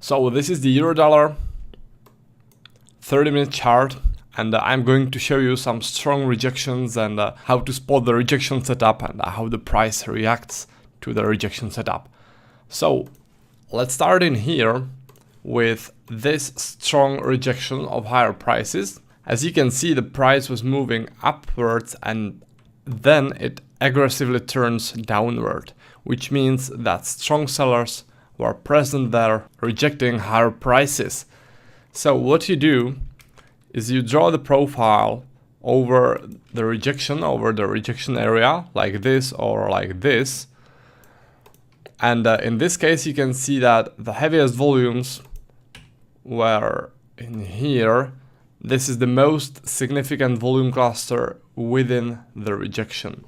So this is the euro-dollar 30-minute chart, and I'm going to show you some strong rejections and how to spot the rejection setup and how the price reacts to the rejection setup. So let's start in here with this strong rejection of higher prices. As you can see, the price was moving upwards and then it aggressively turns downward, which means that strong sellers were present there rejecting higher prices. So what you do is you draw the profile over the rejection area like this or like this. And in this case, you can see that the heaviest volumes were in here. This is the most significant volume cluster within the rejection.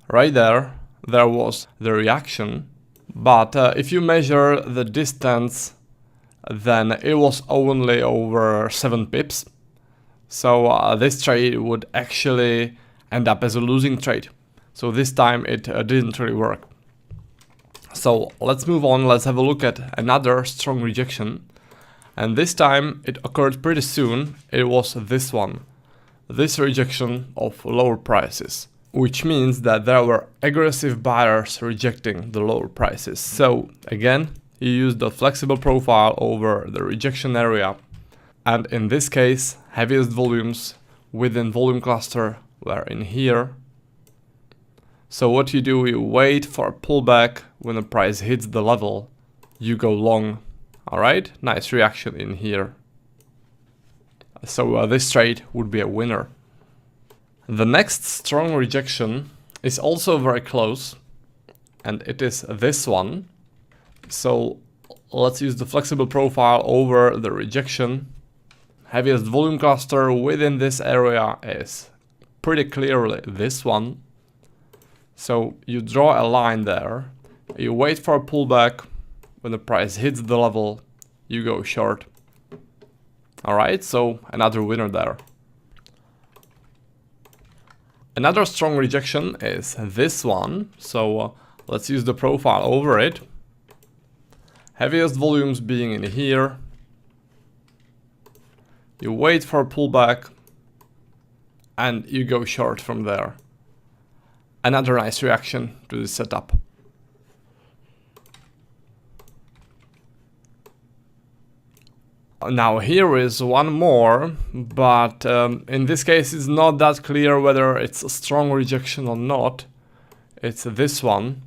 Right there was the reaction. But if you measure the distance, then it was only over 7 pips. So this trade would actually end up as a losing trade. So this time it didn't really work. So let's move on. Let's have a look at another strong rejection. And this time it occurred pretty soon. It was this one. This rejection of lower prices, which means that there were aggressive buyers rejecting the lower prices. So again, you use the flexible profile over the rejection area. And in this case, heaviest volumes within volume cluster were in here. So what you do, you wait for a pullback. When the price hits the level, you go long. All right, nice reaction in here. So this trade would be a winner. The next strong rejection is also very close, and it is this one. So let's use the flexible profile over the rejection. Heaviest volume cluster within this area is pretty clearly this one. So you draw a line there, you wait for a pullback. When the price hits the level, you go short. All right, so another winner there. Another strong rejection is this one. So let's use the profile over it. Heaviest volumes being in here. You wait for a pullback and you go short from there. Another nice reaction to this setup. Now here is one more, but in this case it's not that clear whether it's a strong rejection or not. It's this one.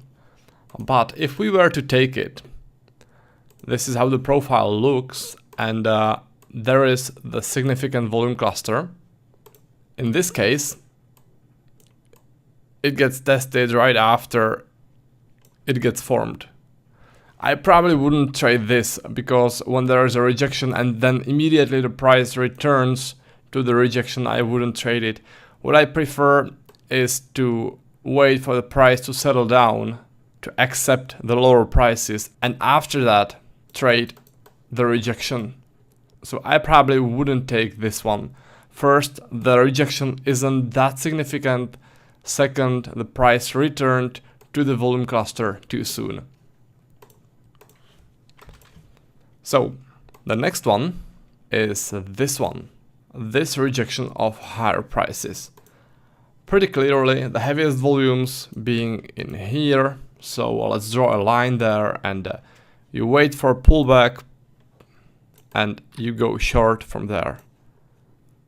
But if we were to take it, this is how the profile looks, and there is the significant volume cluster. In this case, it gets tested right after it gets formed. I probably wouldn't trade this, because when there is a rejection and then immediately the price returns to the rejection, I wouldn't trade it. What I prefer is to wait for the price to settle down, to accept the lower prices, and after that trade the rejection. So I probably wouldn't take this one. First, the rejection isn't that significant. Second, the price returned to the volume cluster too soon. So the next one is this one. This rejection of higher prices. Pretty clearly the heaviest volumes being in here. So let's draw a line there, and you wait for a pullback and you go short from there.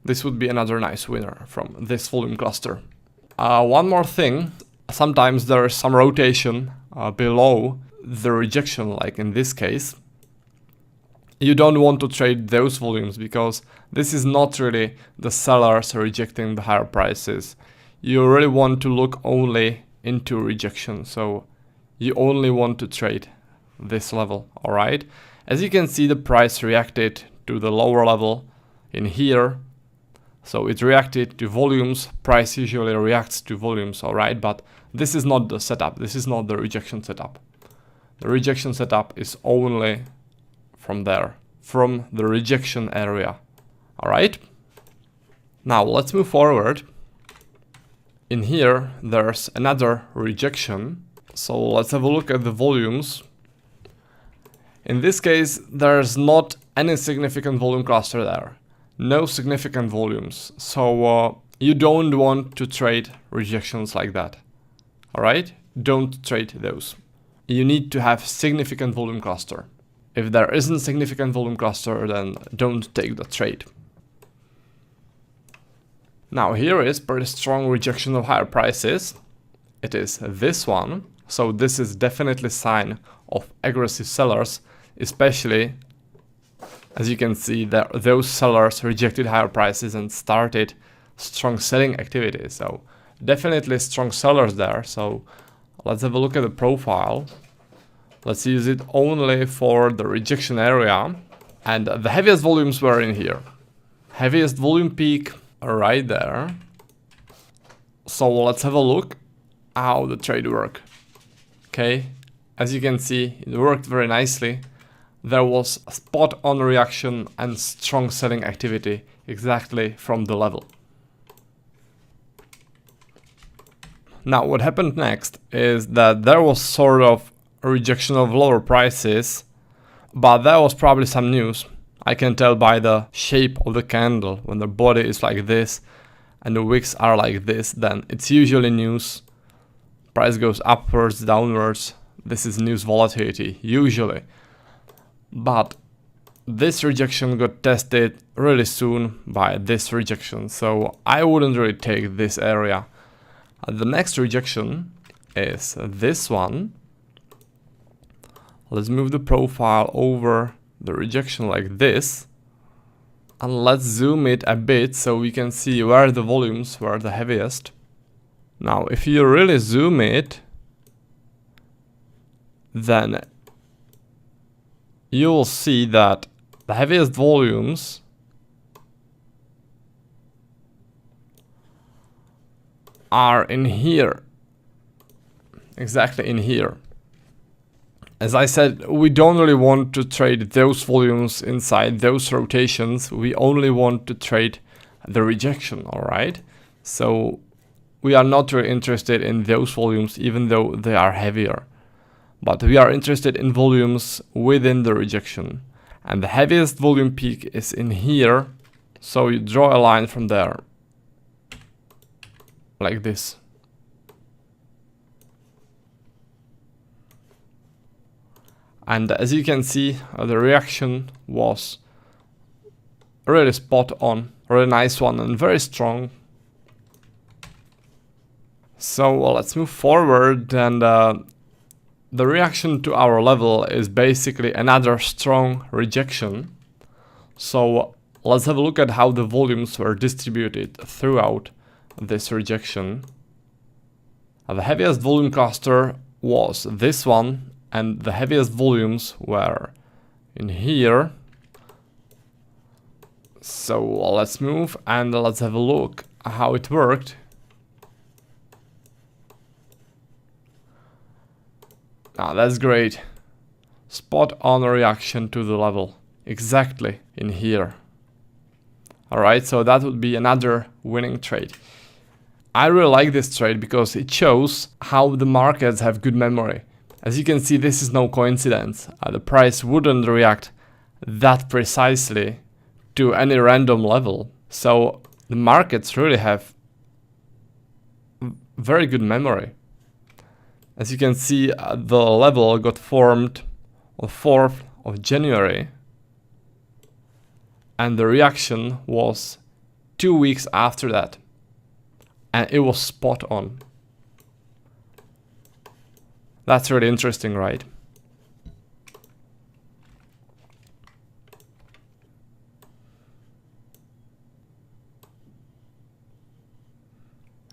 This would be another nice winner from this volume cluster. One more thing, sometimes there is some rotation below the rejection, like in this case. You don't want to trade those volumes, because this is not really the sellers rejecting the higher prices. You really want to look only into rejection, so you only want to trade this level. All right, as you can see, the price reacted to the lower level in here. So it reacted to volumes. Price usually reacts to volumes, all right? But this is not the setup. This is not the rejection setup. The rejection setup is only from there, from the rejection area, all right? Now let's move forward. In here, there's another rejection. So let's have a look at the volumes. In this case, there's not any significant volume cluster there. No significant volumes. So you don't want to trade rejections like that. Alright? Don't trade those. You need to have significant volume cluster. If there isn't significant volume cluster, then don't take the trade. Now here is pretty strong rejection of higher prices. It is this one. So this is definitely a sign of aggressive sellers, especially as you can see that those sellers rejected higher prices and started strong selling activity. So definitely strong sellers there. So let's have a look at the profile. Let's use it only for the rejection area. And the heaviest volumes were in here. Heaviest volume peak right there. So let's have a look how the trade worked. Okay, as you can see, it worked very nicely. There was a spot on reaction and strong selling activity exactly from the level. Now what happened next is that there was sort of a rejection of lower prices, but there was probably some news. I can tell by the shape of the candle. When the body is like this and the wicks are like this, then it's usually news. Price goes upwards, downwards. This is news volatility, usually. But this rejection got tested really soon by this rejection, so I wouldn't really take this area. The next rejection is this one. Let's move the profile over the rejection like this. And let's zoom it a bit so we can see where the volumes were the heaviest. Now, if you really zoom it, then you will see that the heaviest volumes are in here. Exactly in here. As I said, we don't really want to trade those volumes inside those rotations. We only want to trade the rejection, alright? So we are not really interested in those volumes, even though they are heavier. But we are interested in volumes within the rejection. And the heaviest volume peak is in here. So you draw a line from there. Like this. And as you can see, the reaction was really spot on, really nice one and very strong. So let's move forward, and the reaction to our level is basically another strong rejection. So let's have a look at how the volumes were distributed throughout this rejection. The heaviest volume cluster was this one. And the heaviest volumes were in here. So let's move and let's have a look how it worked. Ah, that's great. Spot on reaction to the level. Exactly in here. Alright, so that would be another winning trade. I really like this trade because it shows how the markets have good memory. As you can see, this is no coincidence. The price wouldn't react that precisely to any random level. So the markets really have very good memory. As you can see, the level got formed on 4th of January. And the reaction was 2 weeks after that. And it was spot on. That's really interesting, right?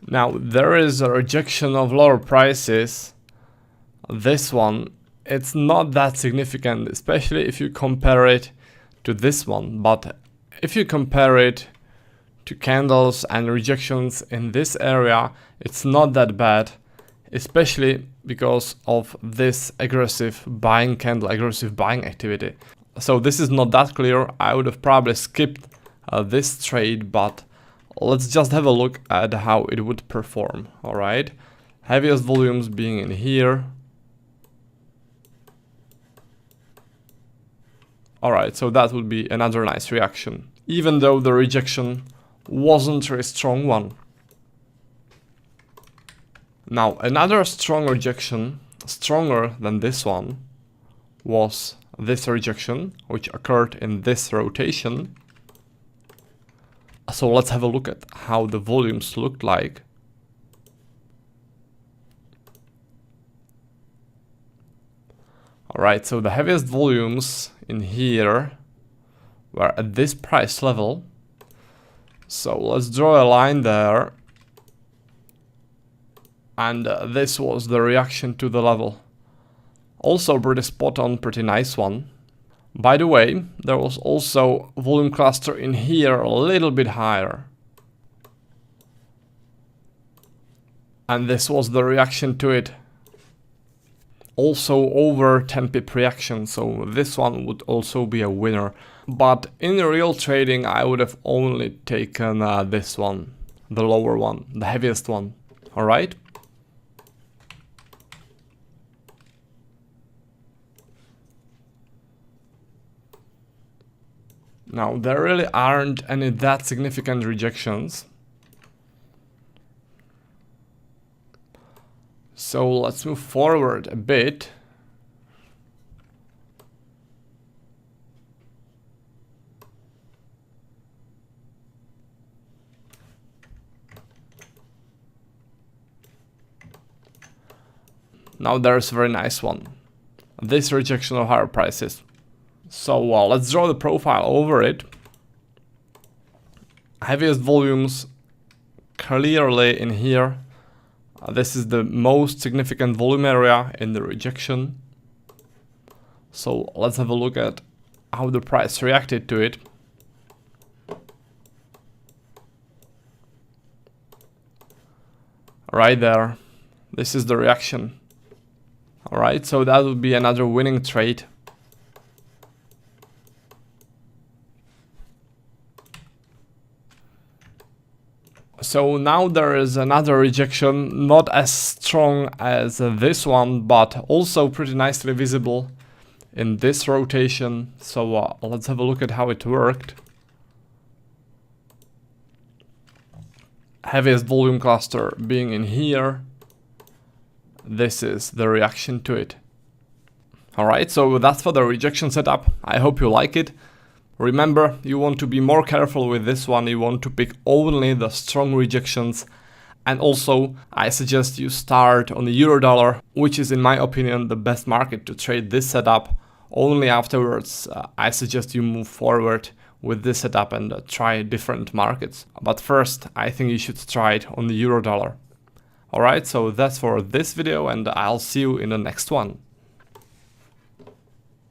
Now, there is a rejection of lower prices. This one, it's not that significant, especially if you compare it to this one. But if you compare it to candles and rejections in this area, it's not that bad, especially because of this aggressive buying candle, aggressive buying activity. So this is not that clear. I would have probably skipped this trade, but let's just have a look at how it would perform. All right, heaviest volumes being in here. Alright, so that would be another nice reaction, even though the rejection wasn't a strong one. Now, another strong rejection, stronger than this one, was this rejection, which occurred in this rotation. So let's have a look at how the volumes looked like. Alright, so the heaviest volumes in here were at this price level. So let's draw a line there. And this was the reaction to the level. Also pretty spot on, pretty nice one. By the way, there was also volume cluster in here a little bit higher. And this was the reaction to it. Also over 10 pip reaction, so this one would also be a winner. But in real trading, I would have only taken this one, the lower one, the heaviest one. Alright? Now, there really aren't any that significant rejections. So let's move forward a bit. Now there's a very nice one. This rejection of higher prices. So let's draw the profile over it. Heaviest volumes clearly in here. This is the most significant volume area in the rejection. So let's have a look at how the price reacted to it. Right there. This is the reaction. Alright, so that would be another winning trade. So now there is another rejection, not as strong as this one, but also pretty nicely visible in this rotation. So let's have a look at how it worked. Heaviest volume cluster being in here. This is the reaction to it. Alright, so that's for the rejection setup. I hope you like it. Remember, you want to be more careful with this one, you want to pick only the strong rejections. And also, I suggest you start on the euro-dollar, which is in my opinion the best market to trade this setup. Only afterwards, I suggest you move forward with this setup and try different markets. But first, I think you should try it on the euro-dollar. Alright, so that's for this video and I'll see you in the next one.